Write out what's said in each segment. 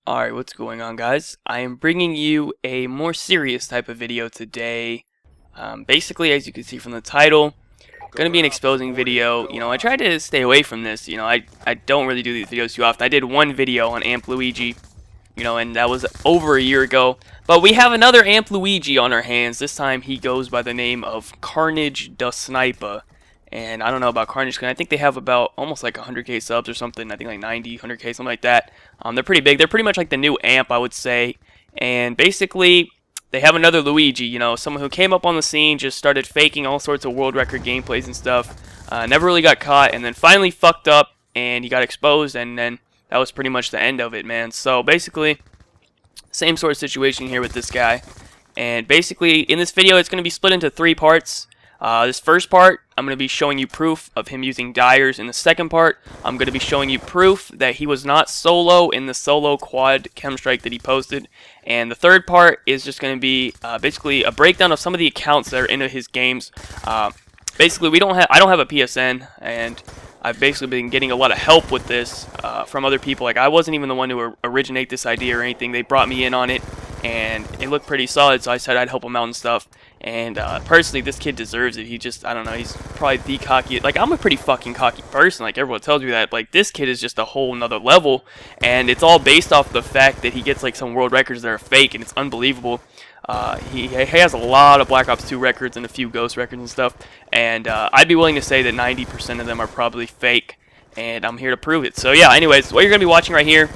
Alright, what's going on, guys? I am bringing you a more serious type of video today. Basically, as you can see from the title, gonna be an exposing video. I tried to stay away from this. I don't really do these videos too often. I did one video on Amp Luigi, and that was over a year ago. But we have another Amp Luigi on our hands. This time he goes by the name of Carnage the Sniper. And I don't know about Carnage, because I think they have about almost like 100k subs or something. I think like 90, 100k, something like that. They're pretty big. They're pretty much like the new Amp, I would say. And basically, they have another Luigi, someone who came up on the scene, just started faking all sorts of world record gameplays and stuff. Never really got caught, and then finally fucked up, and he got exposed, and then that was pretty much the end of it, man. So basically, same sort of situation here with this guy. And basically, in this video, it's going to be split into 3 parts. This first part, I'm going to be showing you proof of him using dyers. In the second part, I'm going to be showing you proof that he was not solo in the solo quad chem strike that he posted. And the third part is just going to be basically a breakdown of some of the accounts that are into his games. Basically, I don't have a PSN, and I've basically been getting a lot of help with this from other people. Like, I wasn't even the one to originate this idea or anything. They brought me in on it, and it looked pretty solid, so I said I'd help him out and stuff. And personally, this kid deserves it. I don't know, he's probably the cockiest. Like, I'm a pretty fucking cocky person. Like, everyone tells me that. Like, this kid is just a whole nother level. And it's all based off the fact that he gets, like, some world records that are fake, and it's unbelievable. He has a lot of Black Ops 2 records and a few Ghost records and stuff. And I'd be willing to say that 90% of them are probably fake. And I'm here to prove it. So, yeah, anyways, what you're going to be watching right here,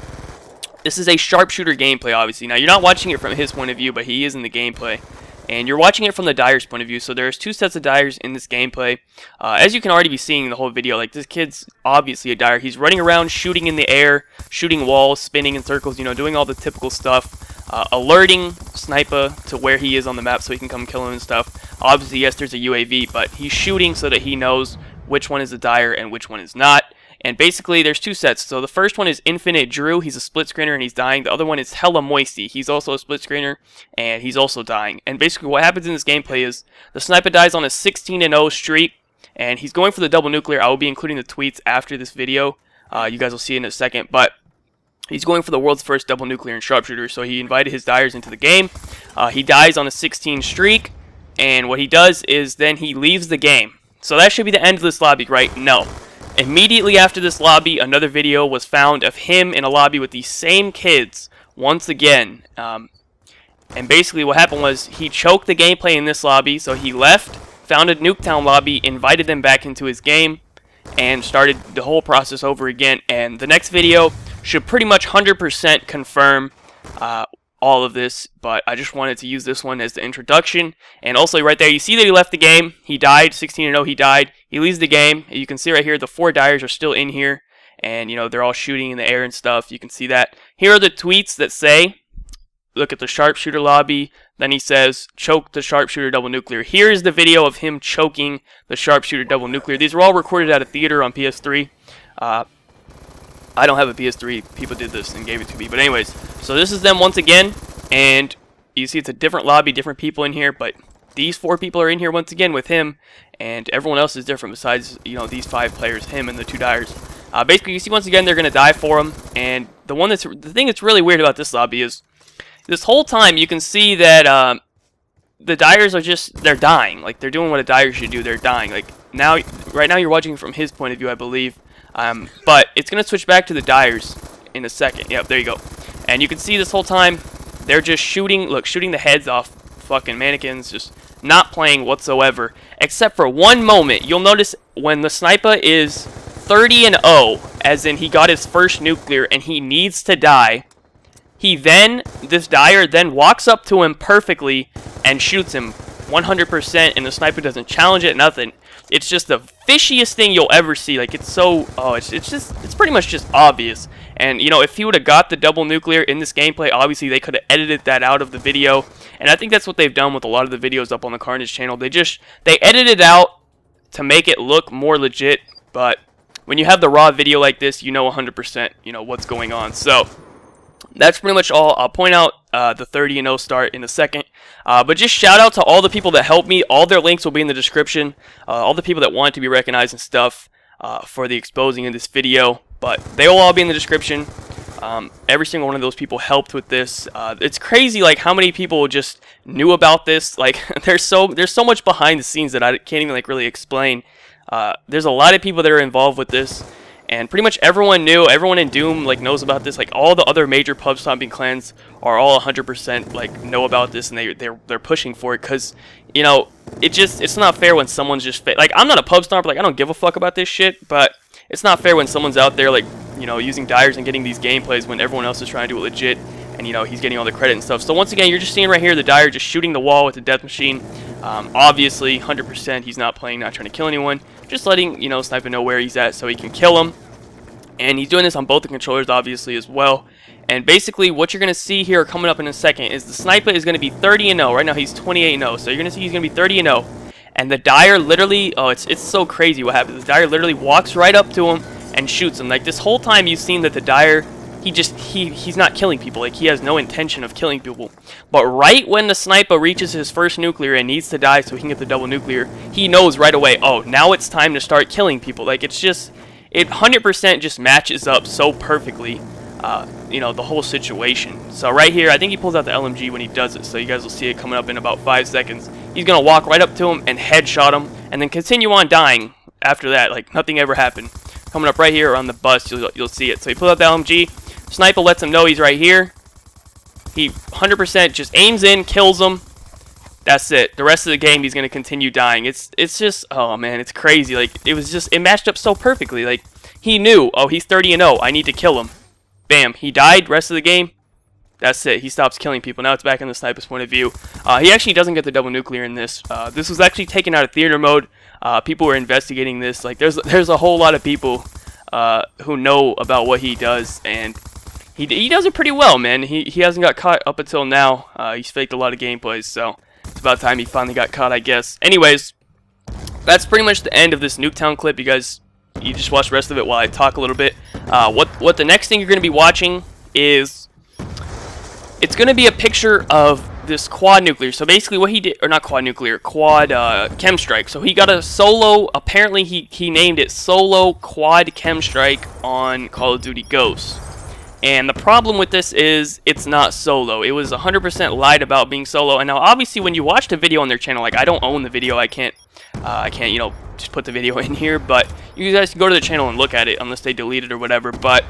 this is a sharpshooter gameplay, obviously. Now, you're not watching it from his point of view, but he is in the gameplay. And you're watching it from the dyer's point of view, so there's 2 sets of dyers in this gameplay. As you can already be seeing in the whole video, like, this kid's obviously a dyer. He's running around, shooting in the air, shooting walls, spinning in circles, doing all the typical stuff. Alerting Sniper to where he is on the map so he can come kill him and stuff. Obviously, yes, there's a UAV, but he's shooting so that he knows which one is a dyer and which one is not. And basically, there's 2 sets. So the first one is Infinite Drew. He's a split screener and he's dying. The other one is Hella Moisty. He's also a split screener and he's also dying. And basically, what happens in this gameplay is the sniper dies on a 16-0 streak, and he's going for the double nuclear. I will be including the tweets after this video. You guys will see in a second, but he's going for the world's first double nuclear in sharpshooter. So he invited his dyers into the game. He dies on a 16 streak, and what he does is then he leaves the game. So that should be the end of this lobby, right? No. Immediately after this lobby, another video was found of him in a lobby with these same kids once again. And basically what happened was he choked the gameplay in this lobby, so he left, found a Nuketown lobby, invited them back into his game, and started the whole process over again. And the next video should pretty much 100% confirm all of this, but I just wanted to use this one as the introduction. And also right there, you see that he left the game. He died, 16-0, he died. He leaves the game. You can see right here, the 4 dyers are still in here, and they're all shooting in the air and stuff. You can see that. Here are the tweets that say, look at the sharpshooter lobby. Then he says, choke the sharpshooter double nuclear. Here is the video of him choking the sharpshooter double nuclear. These were all recorded at a theater on PS3. I don't have a PS3. People did this and gave it to me. But anyways, so this is them once again. And you see it's a different lobby, different people in here. But these 4 people are in here once again with him. And everyone else is different besides, these 5 players, him and the 2 dyers. Basically, you see once again they're going to die for him. And the thing that's really weird about this lobby is this whole time you can see that the dyers are they're dying. Like, they're doing what a dyer should do. They're dying. Like, right now you're watching from his point of view, I believe. But it's going to switch back to the dyers in a second. Yep, there you go. And you can see this whole time, they're just shooting the heads off fucking mannequins, just not playing whatsoever. Except for one moment. You'll notice when the sniper is 30-0, as in he got his first nuclear and he needs to die, this dyer then walks up to him perfectly and shoots him 100%, and the sniper doesn't challenge it, nothing. It's just the fishiest thing you'll ever see. Like, it's so, it's pretty much just obvious. And, if he would have got the double nuclear in this gameplay, obviously they could have edited that out of the video. And I think that's what they've done with a lot of the videos up on the Carnage channel. They edited it out to make it look more legit. But when you have the raw video like this, 100%, what's going on. So that's pretty much all. I'll point out the 30-0 start in a second. But just shout out to all the people that helped me. All their links will be in the description. All the people that want to be recognized and stuff for the exposing in this video. But they will all be in the description. Every single one of those people helped with this. It's crazy, like how many people just knew about this. Like there's so much behind the scenes that I can't even like really explain. There's a lot of people that are involved with this, and pretty much everyone knew. Everyone in Doom like knows about this. Like all the other major pub stomping clans are all 100% like know about this, and they're pushing for it because you know it's not fair when someone's just like, I'm not a pub stomper. Like I don't give a fuck about this shit, but it's not fair when someone's out there like, you know, using dyers and getting these gameplays when everyone else is trying to do it legit, and you know he's getting all the credit and stuff. So once again, you're just seeing right here the dyer just shooting the wall with the death machine. Obviously 100% he's not playing, not trying to kill anyone, just letting, you know, Sniper know where he's at so he can kill him. And he's doing this on both the controllers obviously as well. And basically what you're going to see here coming up in a second is the Sniper is going to be 30-0. Right now he's 28-0, so you're going to see he's going to be 30-0. And the dyer literally, oh, it's so crazy what happens. The dyer literally walks right up to him and shoots him. Like this whole time you've seen that the dyer, he's not killing people. Like he has no intention of killing people. But right when the Sniper reaches his first nuclear and needs to die so he can get the double nuclear, he knows right away, oh, now it's time to start killing people. Like it's just, it 100% just matches up so perfectly, you know, the whole situation. So right here, I think he pulls out the LMG when he does it, so you guys will see it coming up in about 5 seconds. He's going to walk right up to him and headshot him, and then continue on dying after that, like nothing ever happened. Coming up right here on the bus, you'll see it. So he pulls out the LMG, Sniper lets him know he's right here. He 100% just aims in, kills him. That's it. The rest of the game, he's going to continue dying. It's just, oh man, it's crazy. Like, it matched up so perfectly. Like, he knew, oh, he's 30-0. I need to kill him. Bam, he died. Rest of the game, that's it. He stops killing people. Now it's back in the Sniper's point of view. He actually doesn't get the double nuclear in this. This was actually taken out of theater mode. People were investigating this. Like, there's a whole lot of people who know about what he does, and he does it pretty well, man. He hasn't got caught up until now. He's faked a lot of gameplays, so it's about time he finally got caught, I guess. Anyways, that's pretty much the end of this Nuketown clip. You just watch the rest of it while I talk a little bit. What the next thing you're going to be watching is, it's going to be a picture of this quad nuclear. So basically what he did, or not quad nuclear, quad chem strike. So he got a solo, apparently he named it solo quad chem strike on Call of Duty Ghosts. And the problem with this is it's not solo. It was 100% lied about being solo. And now obviously when you watch the video on their channel, like I don't own the video, I can't you know, just put the video in here, but you guys can go to the channel and look at it unless they delete it or whatever. But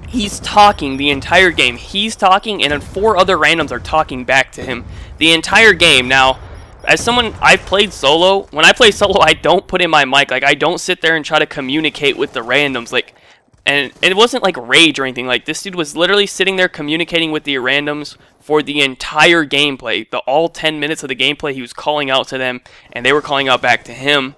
he's talking the entire game. He's talking, and then 4 other randoms are talking back to him the entire game. Now, as someone, I've played solo. When I play solo, I don't put in my mic. Like, I don't sit there and try to communicate with the randoms. Like, and it wasn't like rage or anything. Like, this dude was literally sitting there communicating with the randoms for the entire gameplay. All 10 minutes of the gameplay, he was calling out to them, and they were calling out back to him.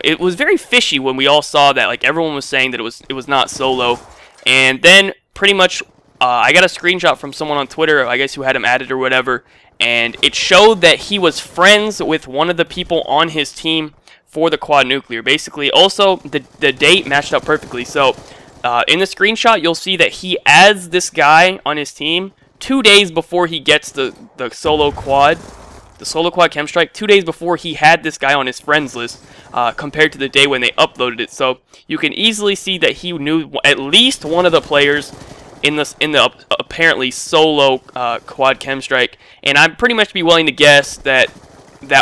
It was very fishy when we all saw that. Like, everyone was saying that it was not solo. And then, pretty much, I got a screenshot from someone on Twitter, I guess who had him added or whatever, and it showed that he was friends with one of the people on his team for the quad nuclear. Basically, also, the date matched up perfectly. So, in the screenshot, you'll see that he adds this guy on his team 2 days before he gets the solo quad chem strike. 2 days before he had this guy on his friends list, compared to the day when they uploaded it. So you can easily see that he knew at least one of the players in the apparently solo quad chem strike, and I'd pretty much be willing to guess that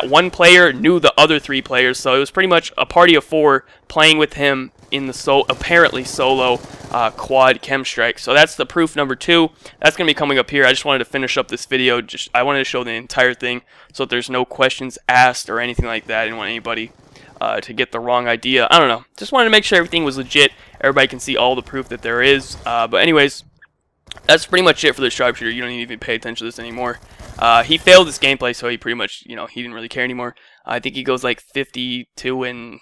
one player knew the other 3 players. So it was pretty much a party of 4 playing with him in the apparently solo quad chem strike. So that's the proof number 2. That's going to be coming up here. I just wanted to finish up this video. I wanted to show the entire thing so that there's no questions asked or anything like that. I didn't want anybody to get the wrong idea. I don't know. Just wanted to make sure everything was legit. Everybody can see all the proof that there is. But anyways, that's pretty much it for the sharpshooter. You don't even pay attention to this anymore. He failed this gameplay, so he pretty much, you know, he didn't really care anymore. I think he goes like 52-7,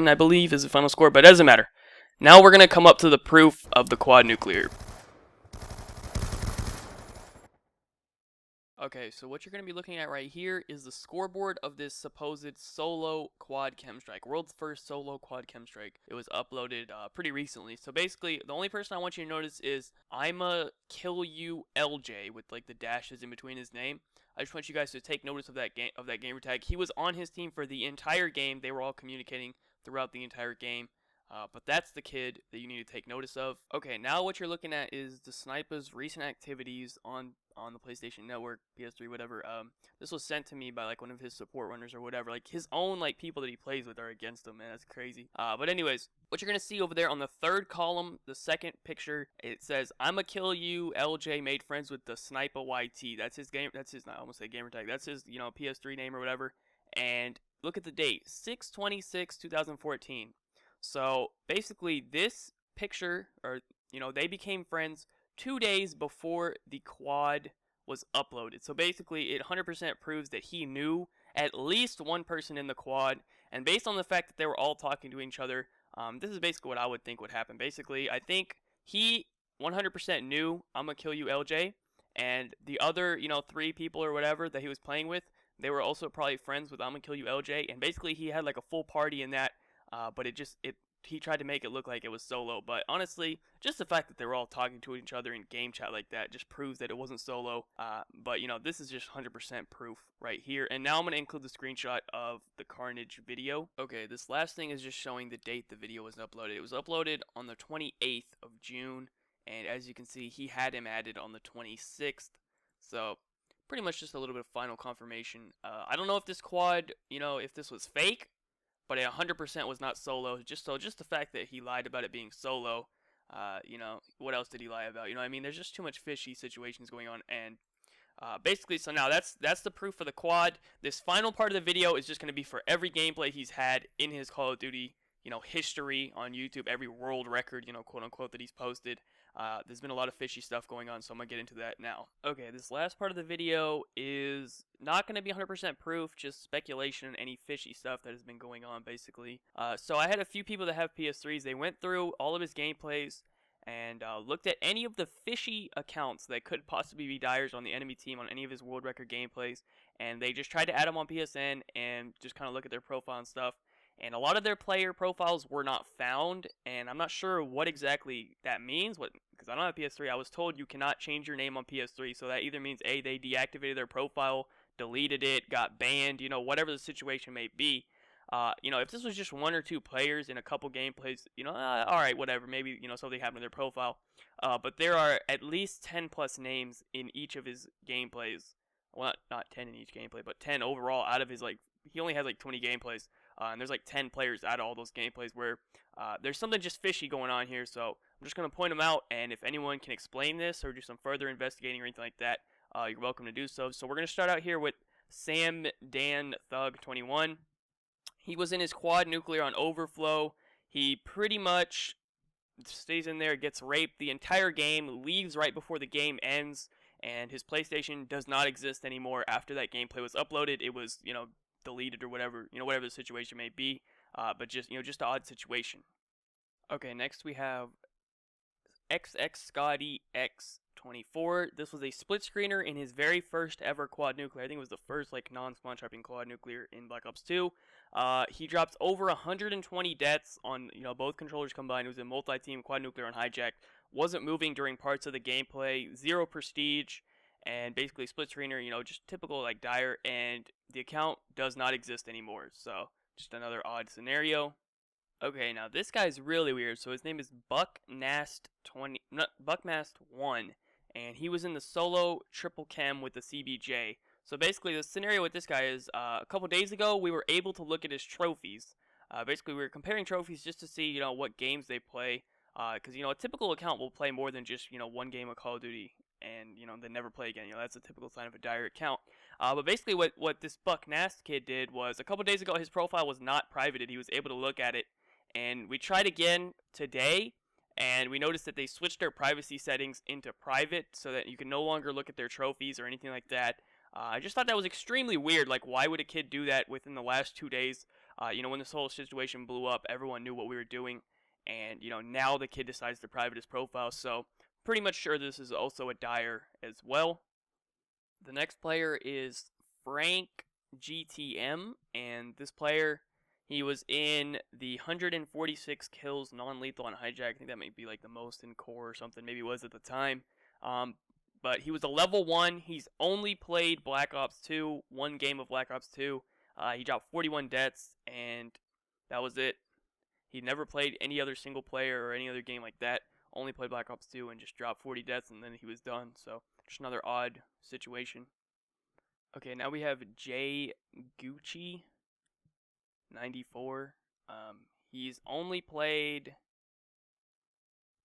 I believe, is the final score, but it doesn't matter. Now we're going to come up to the proof of the quad nuclear. Okay, so what you're going to be looking at right here is the scoreboard of this supposed solo quad chem strike. World's first solo quad chem strike. It was uploaded pretty recently. So basically, the only person I want you to notice is I'ma kill you LJ with like the dashes in between his name. I just want you guys to take notice of that gamer tag. He was on his team for the entire game. They were all communicating throughout the entire game. But that's the kid that you need to take notice of. Okay, now what you're looking at is the sniper's recent activities on the PlayStation Network, PS3, whatever. This was sent to me by like one of his support runners or whatever. Like his own like people that he plays with are against him, man. That's crazy. But anyways, what you're gonna see over there on the third column, the second picture, it says, "I'ma kill you." LJ made friends with the Sniper YT. That's his game. That's his. I almost say gamer tag. That's his PS3 name or whatever. And look at the date, 6/26/2014. So basically, this picture, or they became friends 2 days before the quad was uploaded. So basically, it 100% proves that he knew at least one person in the quad, and based on the fact that they were all talking to each other, this is basically what I would think would happen. Basically, I think he 100% knew "I'm gonna kill you, LJ," and the other 3 people or whatever that he was playing with, they were also probably friends with "I'm gonna kill you, LJ," and basically he had like a full party in that. But he tried to make it look like it was solo. But honestly, just the fact that they were all talking to each other in game chat like that just proves that it wasn't solo. But this is just 100% proof right here. And now I'm going to include the screenshot of the Carnage video. Okay, this last thing is just showing the date the video was uploaded. It was uploaded on the 28th of June. And as you can see, he had him added on the 26th. So pretty much just a little bit of final confirmation. I don't know if this quad, if this was fake, but it 100% was not solo. Just the fact that he lied about it being solo, what else did he lie about? I mean, there's just too much fishy situations going on, and basically, so now that's the proof for the quad. This final part of the video is just going to be for every gameplay he's had in his Call of Duty history on YouTube, every world record, quote unquote, that he's posted. There's been a lot of fishy stuff going on, so I'm going to get into that now. Okay, this last part of the video is not going to be 100% proof, just speculation and any fishy stuff that has been going on, basically. So I had a few people that have PS3s. They went through all of his gameplays and looked at any of the fishy accounts that could possibly be dyers on the enemy team on any of his world record gameplays, and they just tried to add them on PSN and just kind of look at their profile and stuff. And a lot of their player profiles were not found, and I'm not sure what exactly that means. Because I don't have PS3, I was told you cannot change your name on PS3, so that either means A, they deactivated their profile, deleted it, got banned, whatever the situation may be. If this was just 1 or 2 players in a couple gameplays, alright, whatever, maybe, something happened to their profile. But there are at least 10 plus names in each of his gameplays. Well, not 10 in each gameplay, but 10 overall out of his, he only has 20 gameplays, and there's 10 players out of all those gameplays where there's something just fishy going on here, so I'm just going to point them out, and if anyone can explain this or do some further investigating or anything like that, you're welcome to do so. So we're going to start out here with Sam Dan Thug 21. He was in his quad nuclear on overflow. He pretty much stays in there, gets raped the entire game, leaves right before the game ends, and his PlayStation does not exist anymore after that gameplay was uploaded. It was, deleted or whatever, whatever the situation may be, but just an odd situation. Okay, next we have XX Scotty X24. This was a split screener in his very first ever quad nuclear. I think it was the first non-spawn trapping quad nuclear in Black Ops 2. He dropped over 120 deaths on both controllers combined. It was a multi-team quad nuclear on hijack. Wasn't moving during parts of the gameplay. 0 prestige. And basically split screener, just typical dire, and the account does not exist anymore. So just another odd scenario. Okay, now this guy's really weird. So his name is Buckmast1, and he was in the solo triple chem with the CBJ. So basically the scenario with this guy is a couple days ago we were able to look at his trophies. Basically we were comparing trophies just to see what games they play. Because a typical account will play more than just one game of Call of Duty, and they never play again. That's a typical sign of a dire account. But basically what this Buck Nast kid did was, a couple days ago his profile was not privated. He was able to look at it, and we tried again today, and we noticed that they switched their privacy settings into private so that you can no longer look at their trophies or anything like that. I just thought that was extremely weird. Why would a kid do that within the last 2 days? When this whole situation blew up, everyone knew what we were doing. And, now the kid decides to private his profile, so pretty much sure this is also a dire as well. The next player is Frank GTM, and this player, he was in the 146 kills non-lethal on hijack. I think that may be the most in core or something, maybe it was at the time. But he was a level 1, he's only played Black Ops 2, 1 game of Black Ops 2. He dropped 41 deaths, and that was it. He never played any other single player or any other game like that. Only played Black Ops 2 and just dropped 40 deaths and then he was done. So just another odd situation. Okay, now we have Jay Gucci 94. He's only played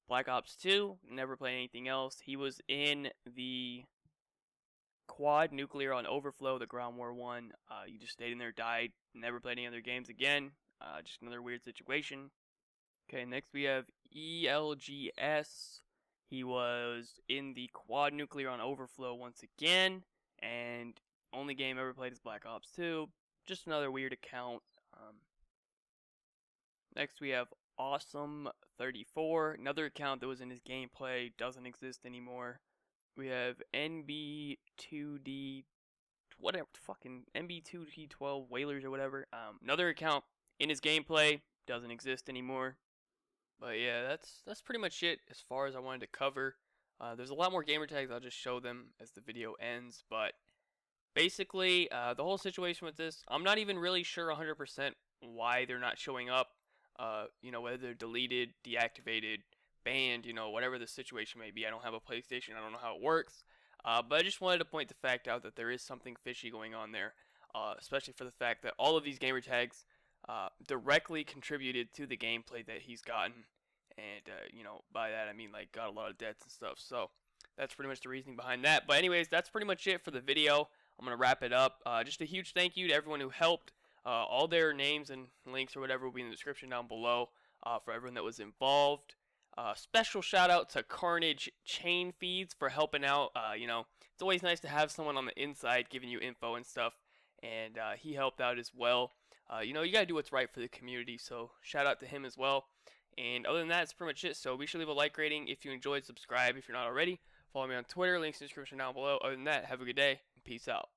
Black Ops 2, never played anything else. He was in the Quad Nuclear on Overflow, the Ground War 1. You just stayed in there, died, never played any other games again. Just another weird situation. Okay, next we have ELGS. He was in the Quad Nuclear on Overflow once again, and only game ever played is Black Ops 2. Just another weird account. Next we have Awesome34, another account that was in his gameplay, doesn't exist anymore. We have NB2D, whatever, fucking NB2D12 Whalers or whatever. Another account in his gameplay, doesn't exist anymore. But yeah, that's pretty much it as far as I wanted to cover. There's a lot more gamer tags, I'll just show them as the video ends, but basically, the whole situation with this, I'm not even really sure 100% why they're not showing up. Whether they're deleted, deactivated, banned, whatever the situation may be. I don't have a PlayStation, I don't know how it works. But I just wanted to point the fact out that there is something fishy going on there, especially for the fact that all of these gamer tags directly contributed to the gameplay that he's gotten. And, by that I mean, like, got a lot of deaths and stuff. So, that's pretty much the reasoning behind that. But anyways, that's pretty much it for the video. I'm going to wrap it up. Just a huge thank you to everyone who helped. All their names and links or whatever will be in the description down below for everyone that was involved. Special shout out to Carnage Chain Feeds for helping out. It's always nice to have someone on the inside giving you info and stuff. And he helped out as well. You got to do what's right for the community. So shout out to him as well. And other than that, that's pretty much it. So be sure to leave a like rating if you enjoyed. Subscribe if you're not already. Follow me on Twitter. Links in the description down below. Other than that, have a good day and peace out.